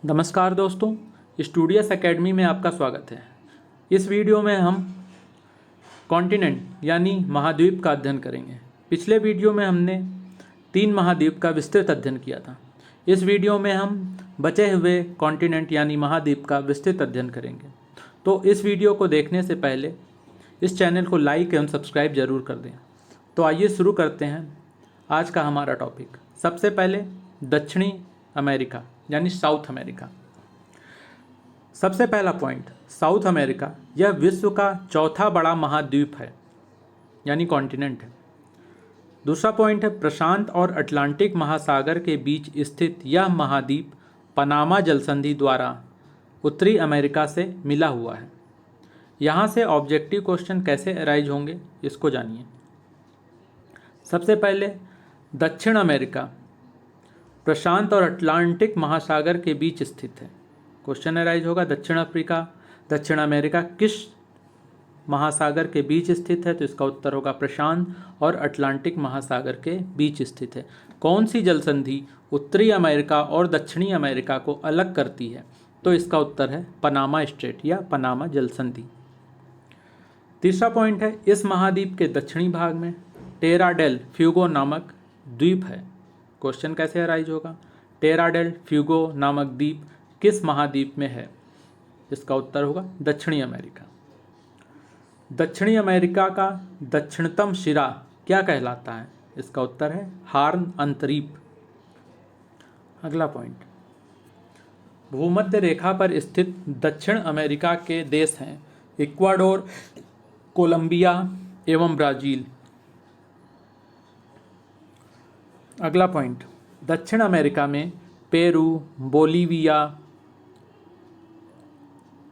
नमस्कार दोस्तों, studious academy में आपका स्वागत है। इस वीडियो में हम कॉन्टिनेंट यानी महाद्वीप का अध्ययन करेंगे। पिछले वीडियो में हमने 3 महाद्वीप का विस्तृत अध्ययन किया था। इस वीडियो में हम बचे हुए कॉन्टिनेंट यानी महाद्वीप का विस्तृत अध्ययन करेंगे। तो इस वीडियो को देखने से पहले इस चैनल को लाइक एवं सब्सक्राइब जरूर कर दें। तो आइए शुरू करते हैं आज का हमारा टॉपिक। सबसे पहले दक्षिणी अमेरिका यानी साउथ अमेरिका। सबसे पहला पॉइंट, साउथ अमेरिका यह विश्व का चौथा बड़ा महाद्वीप है यानी कॉन्टिनेंट है। दूसरा पॉइंट है, प्रशांत और अटलांटिक महासागर के बीच स्थित यह महाद्वीप पनामा जलसंधि द्वारा उत्तरी अमेरिका से मिला हुआ है। यहाँ से ऑब्जेक्टिव क्वेश्चन कैसे अराइज होंगे इसको जानिए। सबसे पहले दक्षिण अमेरिका प्रशांत और अटलांटिक महासागर के बीच स्थित है। क्वेश्चन अराइज होगा दक्षिण अमेरिका किस महासागर के बीच स्थित है, तो इसका उत्तर होगा प्रशांत और अटलांटिक महासागर के बीच स्थित है। कौन सी जलसंधि उत्तरी अमेरिका और दक्षिणी अमेरिका को अलग करती है, तो इसका उत्तर है पनामा स्ट्रेट या पनामा जलसंधि। तीसरा पॉइंट है, इस महाद्वीप के दक्षिणी भाग में टेरा डेल फ्यूगो नामक द्वीप है। क्वेश्चन कैसे अराइज होगा, टेरा डेल फ्यूगो नामक द्वीप किस महाद्वीप में है, इसका उत्तर होगा दक्षिणी अमेरिका। दक्षिणी अमेरिका का दक्षिणतम सिरा क्या कहलाता है, इसका उत्तर है हार्न अंतरीप। अगला पॉइंट, भूमध्य रेखा पर स्थित दक्षिण अमेरिका के देश हैं इक्वाडोर, कोलंबिया एवं ब्राजील। अगला पॉइंट, दक्षिण अमेरिका में पेरू, बोलीविया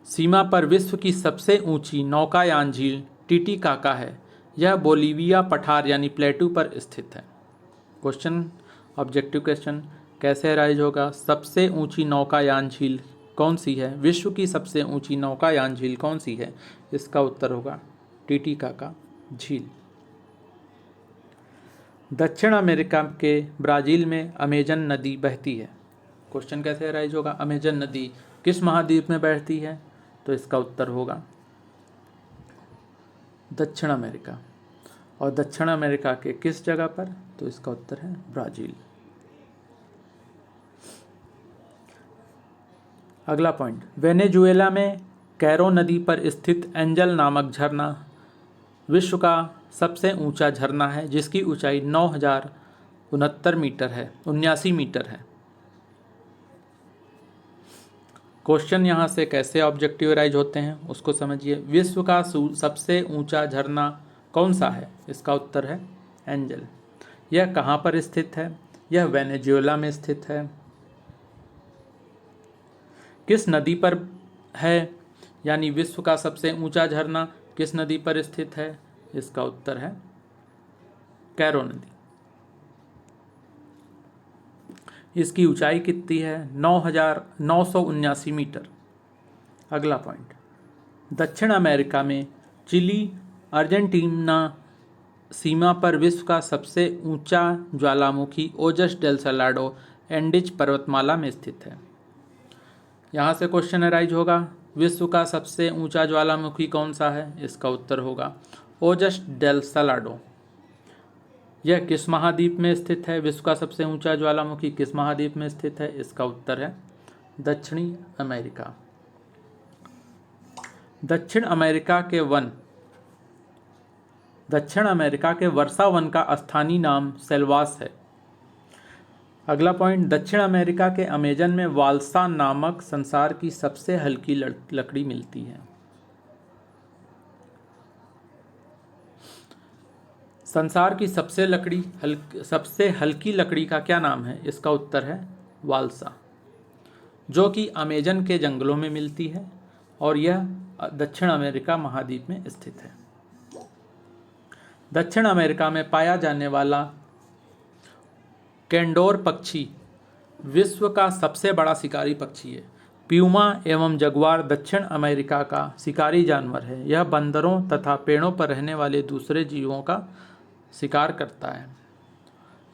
सीमा पर विश्व की सबसे ऊंची नौकायान झील टीटीकाका है। यह बोलीविया पठार यानी प्लेटू पर स्थित है। क्वेश्चन, ऑब्जेक्टिव क्वेश्चन कैसे अराइज होगा, सबसे ऊंची नौकायान झील कौन सी है, विश्व की सबसे ऊंची नौकायान झील कौन सी है, इसका उत्तर होगा टीटीकाका झील। दक्षिण अमेरिका के ब्राज़ील में अमेजन नदी बहती है। क्वेश्चन कैसे अराइज होगा, अमेजन नदी किस महाद्वीप में बहती है, तो इसका उत्तर होगा दक्षिण अमेरिका। और दक्षिण अमेरिका के किस जगह पर, तो इसका उत्तर है ब्राज़ील। अगला पॉइंट, वेनेजुएला में कैरो नदी पर स्थित एंजल नामक झरना विश्व का सबसे ऊंचा झरना है, जिसकी ऊंचाई 9069 मीटर है, 79 मीटर है। क्वेश्चन यहाँ से कैसे ऑब्जेक्टिव राइज होते हैं उसको समझिए। विश्व का सबसे ऊंचा झरना कौन सा है, इसका उत्तर है एंजल। यह कहाँ पर स्थित है, यह वेनेजुएला में स्थित है। किस नदी पर है, यानी विश्व का सबसे ऊंचा झरना किस नदी पर स्थित है, इसका उत्तर है कैरो नदी। इसकी ऊंचाई कितनी है, 9979 मीटर। अगला पॉइंट, दक्षिण अमेरिका में चिली अर्जेंटीना सीमा पर विश्व का सबसे ऊंचा ज्वालामुखी ओजस डेल सलाडो एंडीज पर्वतमाला में स्थित है। यहाँ से क्वेश्चन अराइज होगा, विश्व का सबसे ऊंचा ज्वालामुखी कौन सा है, इसका उत्तर होगा ओजस डेल सलाडो। यह किस महाद्वीप में स्थित है, विश्व का सबसे ऊंचा ज्वालामुखी किस महाद्वीप में स्थित है, इसका उत्तर है दक्षिणी अमेरिका। दक्षिण अमेरिका के वर्षा वन का स्थानीय नाम सेल्वास है। अगला पॉइंट, दक्षिण अमेरिका के अमेजन में वाल्सा नामक संसार की सबसे हल्की लकड़ी मिलती है। संसार की सबसे हल्की लकड़ी का क्या नाम है, इसका उत्तर है वाल्सा, जो कि अमेजन के जंगलों में मिलती है और यह दक्षिण अमेरिका महाद्वीप में स्थित है। दक्षिण अमेरिका में पाया जाने वाला कैंडोर पक्षी विश्व का सबसे बड़ा शिकारी पक्षी है। प्यूमा एवं जगुआर दक्षिण अमेरिका का शिकारी जानवर है। यह बंदरों तथा पेड़ों पर रहने वाले दूसरे जीवों का शिकार करता है।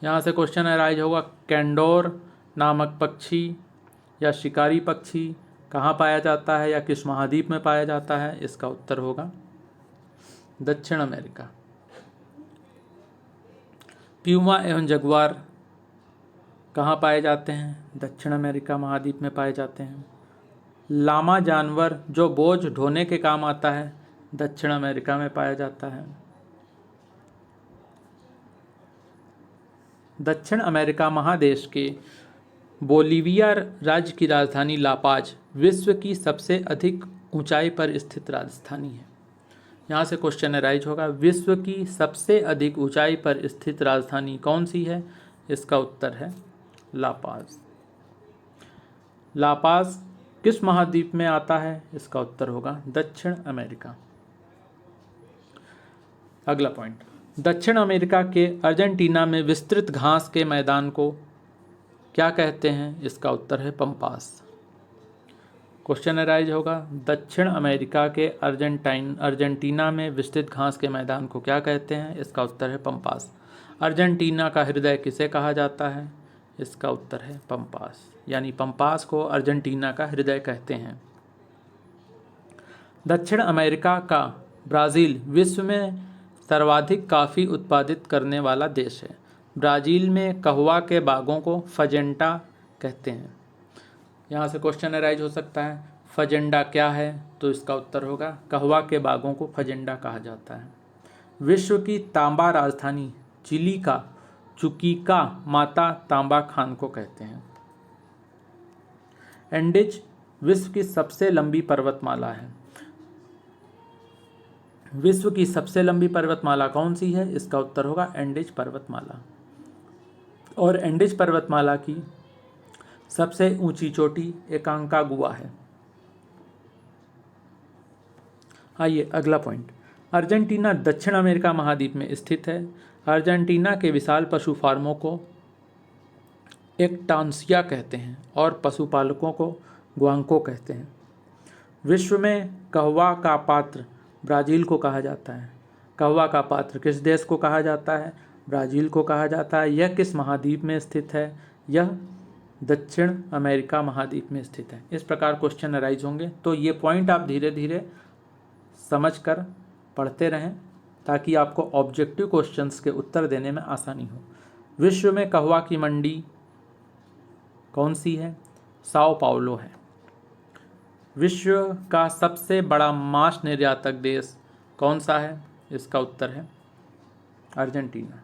यहाँ से क्वेश्चन अराइज होगा, कैंडोर नामक पक्षी या शिकारी पक्षी कहाँ पाया जाता है या किस महाद्वीप में पाया जाता है? इसका उत्तर होगा दक्षिण अमेरिका। प्यूमा एवं जगुआर कहाँ पाए जाते हैं? दक्षिण अमेरिका महाद्वीप में पाए जाते हैं। लामा जानवर जो बोझ ढोने के काम आता है, दक्षिण अमेरिका में पाया जाता है। दक्षिण अमेरिका महादेश के बोलिविया राज्य की राजधानी लापाज विश्व की सबसे अधिक ऊंचाई पर स्थित राजधानी है। यहाँ से क्वेश्चन अराइज होगा, विश्व की सबसे अधिक ऊंचाई पर स्थित राजधानी कौन सी है? इसका उत्तर है लापाज। लापाज किस महाद्वीप में आता है? इसका उत्तर होगा दक्षिण अमेरिका। अगला पॉइंट, दक्षिण अमेरिका के अर्जेंटीना में विस्तृत घास के मैदान को क्या कहते हैं? इसका उत्तर है पंपास। क्वेश्चन अराइज होगा, दक्षिण अमेरिका के अर्जेंटीना में विस्तृत घास के मैदान को क्या कहते हैं? इसका उत्तर है पंपास। अर्जेंटीना का हृदय किसे कहा जाता है? इसका उत्तर है पंपास, यानी पंपास को अर्जेंटीना का हृदय कहते हैं। दक्षिण अमेरिका का ब्राज़ील विश्व में सर्वाधिक कॉफ़ी उत्पादित करने वाला देश है। ब्राज़ील में कहवा के बागों को फजेंटा कहते हैं। यहाँ से क्वेश्चन अराइज हो सकता है, फजेंडा क्या है? तो इसका उत्तर होगा कहवा के बागों को फजेंडा कहा जाता है। विश्व की तांबा राजधानी चिली का चुकीका माता तांबा खान को कहते हैं। एंडीज विश्व की सबसे लंबी पर्वतमाला है। विश्व की सबसे लंबी पर्वतमाला कौन सी है? इसका उत्तर होगा एंडीज पर्वतमाला। और एंडीज पर्वतमाला की सबसे ऊंची चोटी एकांकागुआ है। आइए अगला पॉइंट, अर्जेंटीना दक्षिण अमेरिका महाद्वीप में स्थित है। अर्जेंटीना के विशाल पशु फार्मों को एक्टांसिया कहते हैं और पशुपालकों को गुआंको कहते हैं। विश्व में कहवा का पात्र ब्राज़ील को कहा जाता है। कहवा का पात्र किस देश को कहा जाता है? ब्राज़ील को कहा जाता है। यह किस महाद्वीप में स्थित है? यह दक्षिण अमेरिका महाद्वीप में स्थित है। इस प्रकार क्वेश्चन अराइज होंगे, तो ये पॉइंट आप धीरे धीरे समझकर पढ़ते रहें ताकि आपको ऑब्जेक्टिव क्वेश्चंस के उत्तर देने में आसानी हो। विश्व में कहवा की मंडी कौन सी है? साओ पाउलो है। विश्व का सबसे बड़ा मांस निर्यातक देश कौन सा है? इसका उत्तर है अर्जेंटीना।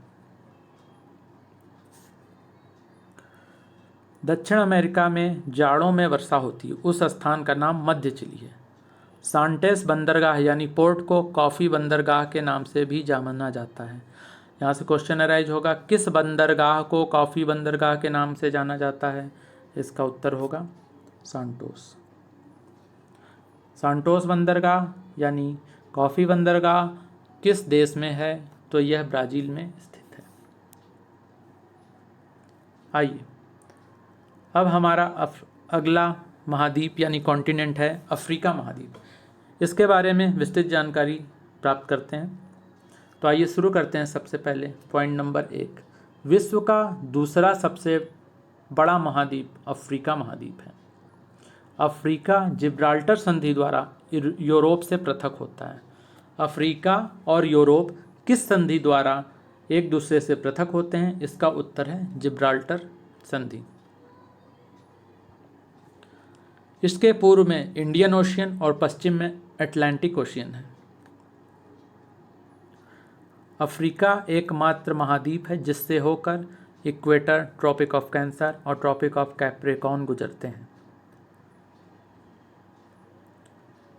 दक्षिण अमेरिका में जाड़ों में वर्षा होती है, उस स्थान का नाम मध्य चिली है। सांटेस बंदरगाह यानी पोर्ट को कॉफ़ी बंदरगाह के नाम से भी जाना जाता है। यहाँ से क्वेश्चन अराइज होगा, किस बंदरगाह को कॉफ़ी बंदरगाह के नाम से जाना जाता है? इसका उत्तर होगा सांटोस। सांटोस बंदरगाह यानी कॉफ़ी बंदरगाह किस देश में है? तो यह ब्राज़ील में स्थित है। आइए अब हमारा अगला महाद्वीप यानी कॉन्टिनेंट है अफ्रीका महाद्वीप। इसके बारे में विस्तृत जानकारी प्राप्त करते हैं। तो आइए शुरू करते हैं। सबसे पहले पॉइंट नंबर 1, विश्व का दूसरा सबसे बड़ा महाद्वीप अफ्रीका महाद्वीप है। अफ्रीका जिब्राल्टर संधि द्वारा यूरोप से पृथक होता है। अफ्रीका और यूरोप किस संधि द्वारा एक दूसरे से पृथक होते हैं? इसका उत्तर है जिब्राल्टर संधि। इसके पूर्व में इंडियन ओशियन और पश्चिम में अटलांटिक ओशियन है। अफ्रीका एकमात्र महाद्वीप है जिससे होकर इक्वेटर, ट्रॉपिक ऑफ कैंसर और ट्रॉपिक ऑफ कैप्रिकॉर्न गुजरते हैं।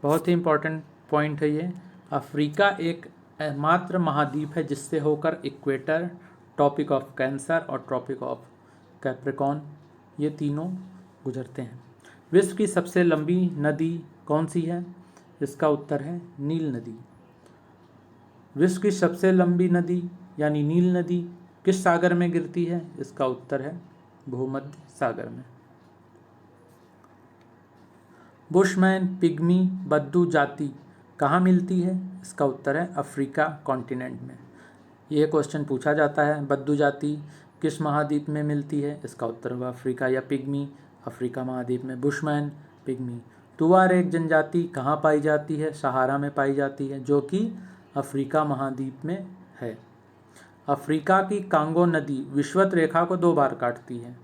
बहुत ही इंपॉर्टेंट पॉइंट है ये। अफ्रीका एक एकमात्र महाद्वीप है जिससे होकर इक्वेटर, ट्रॉपिक ऑफ कैंसर और ट्रॉपिक ऑफ कैप्रिकॉर्न ये तीनों गुजरते हैं। विश्व की सबसे लंबी नदी कौन सी है? इसका उत्तर है नील नदी। विश्व की सबसे लंबी नदी यानी नील नदी किस सागर में गिरती है? इसका उत्तर है भूमध्य सागर में। बुशमैन पिग्मी बद्दू जाति कहाँ मिलती है? इसका उत्तर है अफ्रीका कॉन्टिनेंट में। ये क्वेश्चन पूछा जाता है, बद्दू जाति किस महाद्वीप में मिलती है? इसका उत्तर होगा अफ्रीका, या पिग्मी अफ्रीका महाद्वीप में। Bushman, pygmy. तुआरेग जनजाति कहाँ पाई जाती है? सहारा में पाई जाती है, जो कि अफ्रीका महाद्वीप में है। अफ्रीका की कांगो नदी विषुवत रेखा को 2 बार काटती है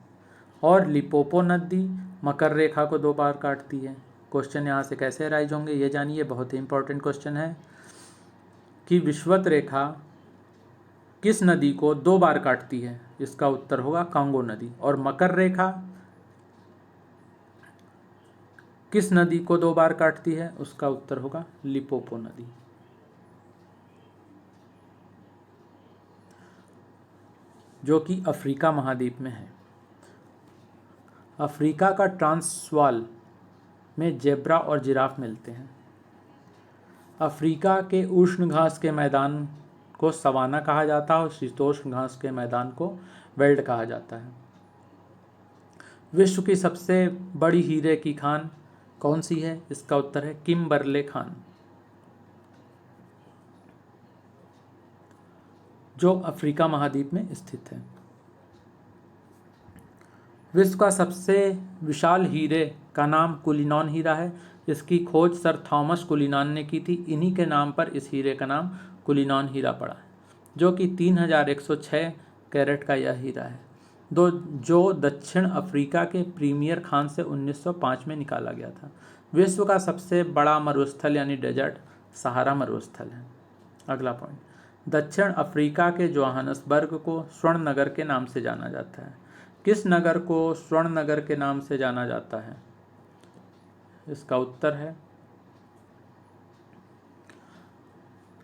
और लिपोपो नदी मकर रेखा को 2 बार काटती है। क्वेश्चन यहाँ से कैसे अराइज होंगे ये जानिए, बहुत ही इंपॉर्टेंट क्वेश्चन है कि विषुवत रेखा किस नदी को 2 बार काटती है? इसका उत्तर होगा कांगो नदी। और मकर रेखा किस नदी को 2 बार काटती है? उसका उत्तर होगा लिपोपो नदी, जो कि अफ्रीका महाद्वीप में है। अफ्रीका का ट्रांसवाल में जेब्रा और जिराफ मिलते हैं। अफ्रीका के उष्ण घास के मैदान को सवाना कहा जाता है और शीतोष्ण घास के मैदान को वेल्ड कहा जाता है। विश्व की सबसे बड़ी हीरे की खान कौन सी है? इसका उत्तर है किम्बरले खान, जो अफ्रीका महाद्वीप में स्थित है। विश्व का सबसे विशाल हीरे का नाम कुलिनॉन हीरा है। इसकी खोज सर थॉमस कुलिनॉन ने की थी। इन्हीं के नाम पर इस हीरे का नाम कुलिनॉन हीरा पड़ा है, जो कि 3106 कैरेट का यह हीरा है, जो दक्षिण अफ्रीका के प्रीमियर खान से 1905 में निकाला गया था। विश्व का सबसे बड़ा मरुस्थल यानी डेजर्ट सहारा मरुस्थल है। अगला पॉइंट, दक्षिण अफ्रीका के जोहानसबर्ग को स्वर्ण नगर के नाम से जाना जाता है। किस नगर को स्वर्ण नगर के नाम से जाना जाता है? इसका उत्तर है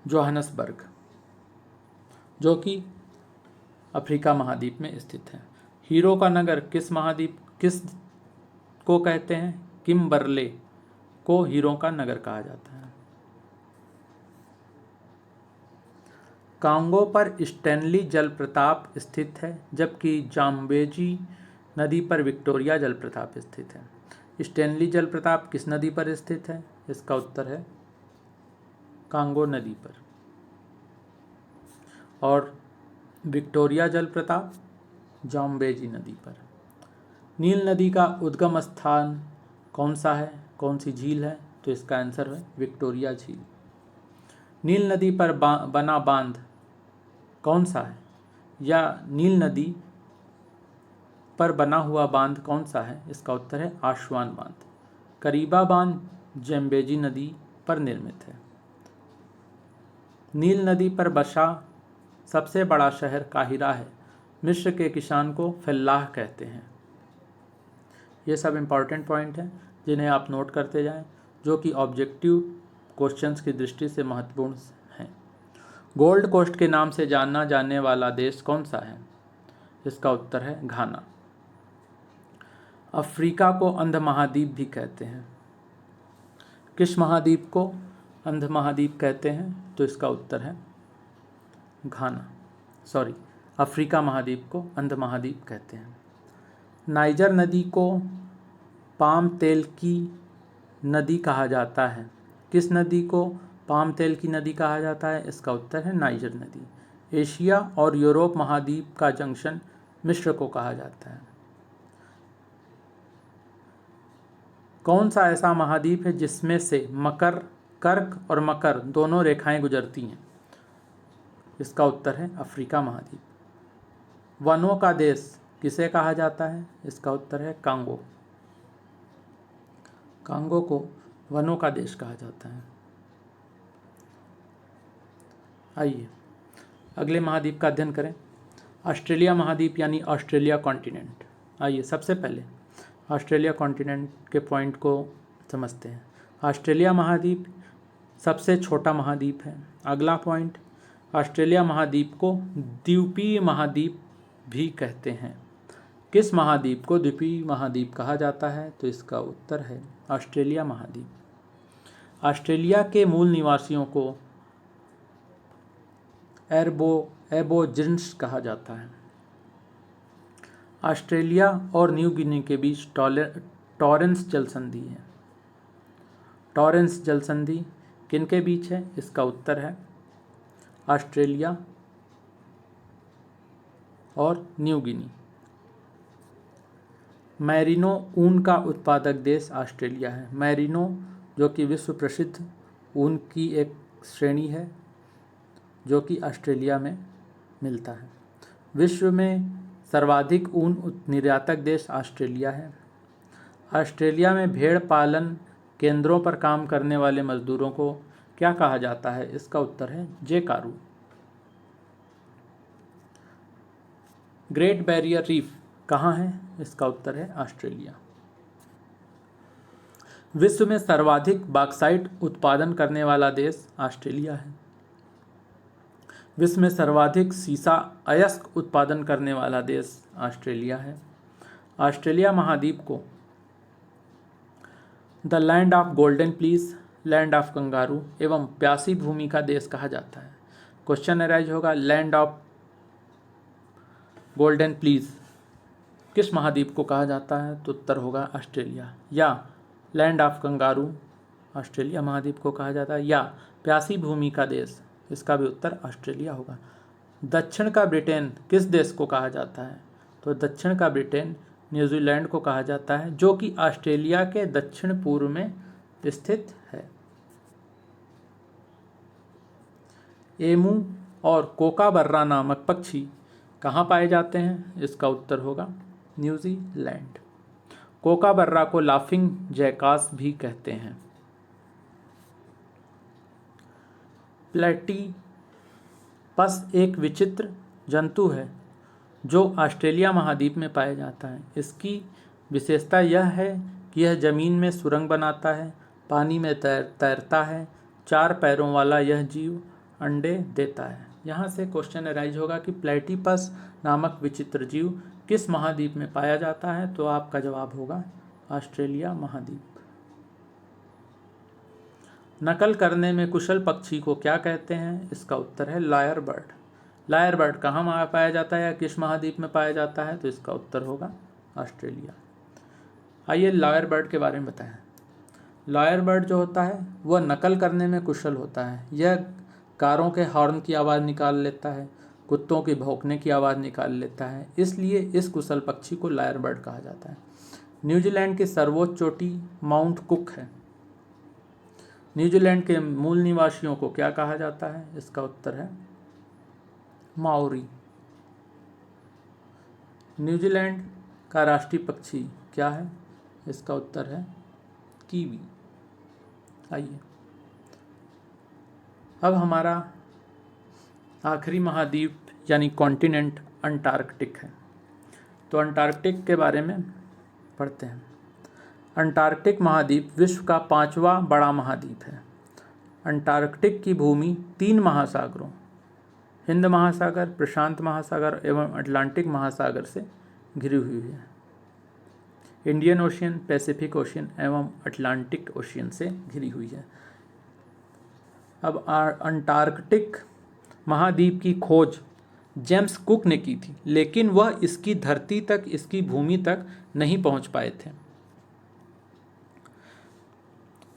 जोहानसबर्ग, जो कि अफ्रीका महाद्वीप में स्थित है। हीरो का नगर किस को कहते हैं? किम्बरले को हीरो का नगर कहा जाता है। कांगो पर स्टैनली जलप्रपात स्थित है, जबकि जाम्बेजी नदी पर विक्टोरिया जलप्रपात स्थित है। स्टैनली जलप्रपात किस नदी पर स्थित है? इसका उत्तर है कांगो नदी पर। और विक्टोरिया जलप्रपात जाम्बेजी नदी पर। नील नदी का उद्गम स्थान कौन सा है? कौन सी झील है? तो इसका आंसर है विक्टोरिया झील। नील नदी पर बना बांध कौन सा है? या नील नदी पर बना हुआ बांध कौन सा है? इसका उत्तर है आश्वान बांध। करीबा बांध जम्बेजी नदी पर निर्मित है। नील नदी पर बसा सबसे बड़ा शहर काहिरा है। मिस्र के किसान को फल्लाह कहते हैं। ये सब इम्पॉर्टेंट पॉइंट हैं जिन्हें आप नोट करते जाएं, जो कि ऑब्जेक्टिव क्वेश्चंस की दृष्टि से महत्वपूर्ण हैं। गोल्ड कोस्ट के नाम से जाना जाने वाला देश कौन सा है? इसका उत्तर है घाना। अफ्रीका को अंध महाद्वीप भी कहते हैं। किस महाद्वीप को अंध महाद्वीप कहते हैं? तो इसका उत्तर है अफ्रीका महाद्वीप को अंध महाद्वीप कहते हैं। नाइजर नदी को पाम तेल की नदी कहा जाता है। किस नदी को पाम तेल की नदी कहा जाता है? इसका उत्तर है नाइजर नदी। एशिया और यूरोप महाद्वीप का जंक्शन मिस्र को कहा जाता है। कौन सा ऐसा महाद्वीप है जिसमें से कर्क और मकर दोनों रेखाएं गुजरती हैं? इसका उत्तर है अफ्रीका महाद्वीप। वनों का देश किसे कहा जाता है? इसका उत्तर है कांगो। कांगो को वनों का देश कहा जाता है। आइए अगले महाद्वीप का अध्ययन करें। ऑस्ट्रेलिया महाद्वीप यानी ऑस्ट्रेलिया कॉन्टिनेंट। आइए सबसे पहले ऑस्ट्रेलिया कॉन्टिनेंट के पॉइंट को समझते हैं। ऑस्ट्रेलिया महाद्वीप सबसे छोटा महाद्वीप है। अगला पॉइंट, ऑस्ट्रेलिया महाद्वीप को द्वीपीय महाद्वीप भी कहते हैं। किस महाद्वीप को द्वीपीय महाद्वीप कहा जाता है? तो इसका उत्तर है ऑस्ट्रेलिया महाद्वीप। ऑस्ट्रेलिया के मूल निवासियों को एबोरिजिन्स कहा जाता है। ऑस्ट्रेलिया और न्यू गिनी के बीच टॉरेंस जल संधि है। टॉरेंस जल संधि किनके बीच है? इसका उत्तर है ऑस्ट्रेलिया और न्यू गिनी। मैरिनो ऊन का उत्पादक देश ऑस्ट्रेलिया है। मैरिनो जो कि विश्व प्रसिद्ध ऊन की एक श्रेणी है जो कि ऑस्ट्रेलिया में मिलता है। विश्व में सर्वाधिक ऊन निर्यातक देश ऑस्ट्रेलिया है। ऑस्ट्रेलिया में भेड़ पालन केंद्रों पर काम करने वाले मजदूरों को क्या कहा जाता है? इसका उत्तर है जेकारू। ग्रेट बैरियर रीफ कहाँ है? इसका उत्तर है ऑस्ट्रेलिया। विश्व में सर्वाधिक बॉक्साइट उत्पादन करने वाला देश ऑस्ट्रेलिया है। विश्व में सर्वाधिक सीसा अयस्क उत्पादन करने वाला देश ऑस्ट्रेलिया है। ऑस्ट्रेलिया महाद्वीप को the land of golden please, land of kangaroo एवं प्यासी भूमि का देश कहा जाता है। क्वेश्चन अराइज होगा, land of golden please kiss महाद्वीप को कहा जाता है? तो उत्तर होगा ऑस्ट्रेलिया। या लैंड ऑफ कंगारू ऑस्ट्रेलिया महाद्वीप को कहा जाता है, या प्यासी भूमि का देश, इसका भी उत्तर ऑस्ट्रेलिया होगा। दक्षिण का ब्रिटेन किस देश को कहा जाता है? तो दक्षिण का ब्रिटेन न्यूजीलैंड को कहा जाता है, जो कि ऑस्ट्रेलिया के दक्षिण पूर्व में स्थित है। एमू और कोकाबर्रा नामक पक्षी कहाँ पाए जाते हैं? इसका उत्तर होगा न्यूजीलैंड। कोकाबर्रा को लाफिंग जैकास भी कहते हैं। प्लेटिपस एक विचित्र जंतु है जो ऑस्ट्रेलिया महाद्वीप में पाया जाता है। इसकी विशेषता यह है कि यह जमीन में सुरंग बनाता है, पानी में तैरता है। 4 पैरों वाला यह जीव अंडे देता है। यहाँ से क्वेश्चन अराइज होगा कि प्लेटिपस नामक विचित्र जीव किस महाद्वीप में पाया जाता है? तो आपका जवाब होगा ऑस्ट्रेलिया महाद्वीप। नकल करने में कुशल पक्षी को क्या कहते हैं? इसका उत्तर है लायर बर्ड। लायर बर्ड कहाँ पाया जाता है या किस महाद्वीप में पाया जाता है? तो इसका उत्तर होगा ऑस्ट्रेलिया। आइए लायर बर्ड के बारे में बताएं। लायर बर्ड जो होता है वह नकल करने में कुशल होता है। यह कारों के हॉर्न की आवाज़ निकाल लेता है, कुत्तों के भौंकने की आवाज़ निकाल लेता है, इसलिए इस कुशल पक्षी को लायर बर्ड कहा जाता है। न्यूजीलैंड की सर्वोच्च चोटी माउंट कुक है। न्यूजीलैंड के मूल निवासियों को क्या कहा जाता है? इसका उत्तर है माओरी। न्यूजीलैंड का राष्ट्रीय पक्षी क्या है? इसका उत्तर है कीवी। आइए अब हमारा आखिरी महाद्वीप यानी कॉन्टिनेंट अंटार्कटिक है। तो अंटार्कटिक के बारे में पढ़ते हैं। अंटार्कटिक महाद्वीप विश्व का 5वां बड़ा महाद्वीप है। अंटार्कटिक की भूमि 3 महासागरों हिंद महासागर, प्रशांत महासागर एवं अटलांटिक महासागर से घिरी हुई है। इंडियन ओशियन, पैसिफिक ओशियन एवं अटलांटिक ओशियन से घिरी हुई है। अब अंटार्कटिक महाद्वीप की खोज जेम्स कुक ने की थी, लेकिन वह इसकी धरती तक, इसकी भूमि तक नहीं पहुंच पाए थे।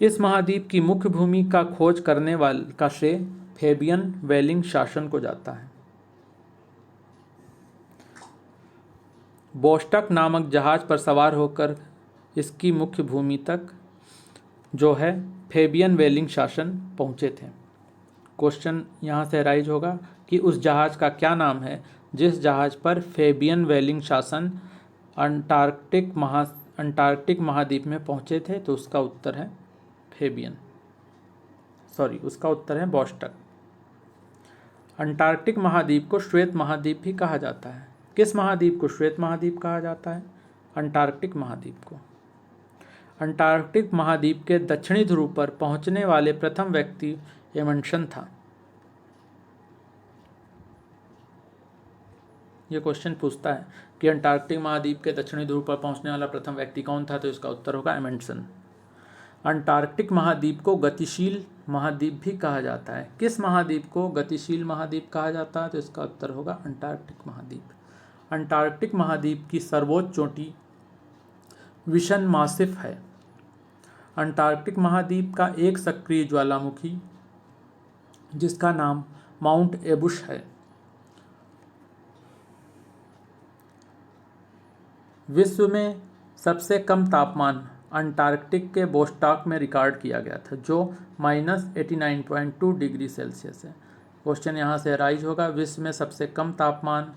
इस महाद्वीप की मुख्य भूमि का खोज करने वाले का श्रेय फेबियन वेलिंग शासन को जाता है। बोस्टक नामक जहाज पर सवार होकर इसकी मुख्य भूमि तक जो है फेबियन वेलिंग शासन पहुँचे थे। क्वेश्चन यहाँ से राइज होगा कि उस जहाज का क्या नाम है जिस जहाज पर फेबियन वेलिंग शासन अंटार्कटिक महाद्वीप में पहुँचे थे? तो उसका उत्तर है उसका उत्तर है बोस्टक। अंटार्कटिक महाद्वीप को श्वेत महाद्वीप भी कहा जाता है। किस महाद्वीप को श्वेत महाद्वीप कहा जाता है? अंटार्कटिक महाद्वीप को। अंटार्कटिक महाद्वीप के दक्षिणी ध्रुव पर पहुंचने वाले प्रथम व्यक्ति एमंडसन था। यह क्वेश्चन पूछता है कि अंटार्कटिक महाद्वीप के दक्षिणी ध्रुव पर पहुंचने वाला प्रथम व्यक्ति कौन था? तो इसका उत्तर होगा एमंडसन। अंटार्कटिक महाद्वीप को गतिशील महाद्वीप भी कहा जाता है। किस महाद्वीप को गतिशील महाद्वीप कहा जाता है? तो इसका उत्तर होगा अंटार्कटिक महाद्वीप। अंटार्कटिक महाद्वीप की सर्वोच्च चोटी विशन मासिफ है। अंटार्कटिक महाद्वीप का एक सक्रिय ज्वालामुखी जिसका नाम माउंट एबुश है। विश्व में सबसे कम तापमान अंटार्कटिक के बोस्टॉक में रिकॉर्ड किया गया था, जो -89.2 डिग्री सेल्सियस है। क्वेश्चन यहाँ से अराइज होगा, विश्व में सबसे कम तापमान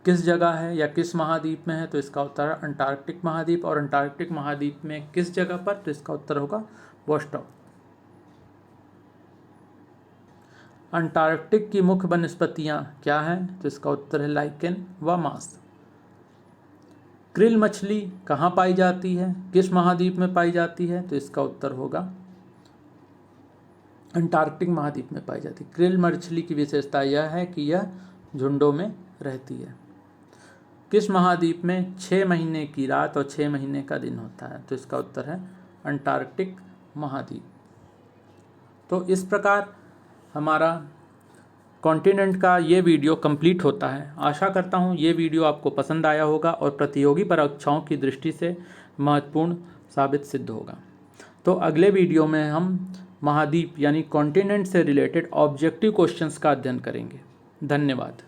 किस जगह है या किस महाद्वीप में है? तो इसका उत्तर है अंटार्कटिक महाद्वीप। और अंटार्कटिक महाद्वीप में किस जगह पर? तो इसका उत्तर होगा बोस्टॉक। अंटार्कटिक की मुख्य वनस्पतियाँ क्या हैं? तो इसका उत्तर है लाइकेन व मास। क्रिल मछली कहाँ पाई जाती है, किस महाद्वीप में पाई जाती है? तो इसका उत्तर होगा अंटार्कटिक महाद्वीप में पाई जाती है। क्रिल मछली की विशेषता यह है कि यह झुंडों में रहती है। किस महाद्वीप में 6 महीने की रात और 6 महीने का दिन होता है? तो इसका उत्तर है अंटार्कटिक महाद्वीप। तो इस प्रकार हमारा कॉन्टिनेंट का ये वीडियो कंप्लीट होता है। आशा करता हूँ ये वीडियो आपको पसंद आया होगा और प्रतियोगी परीक्षाओं की दृष्टि से महत्वपूर्ण साबित सिद्ध होगा। तो अगले वीडियो में हम महाद्वीप यानी कॉन्टिनेंट से रिलेटेड ऑब्जेक्टिव क्वेश्चंस का अध्ययन करेंगे। धन्यवाद।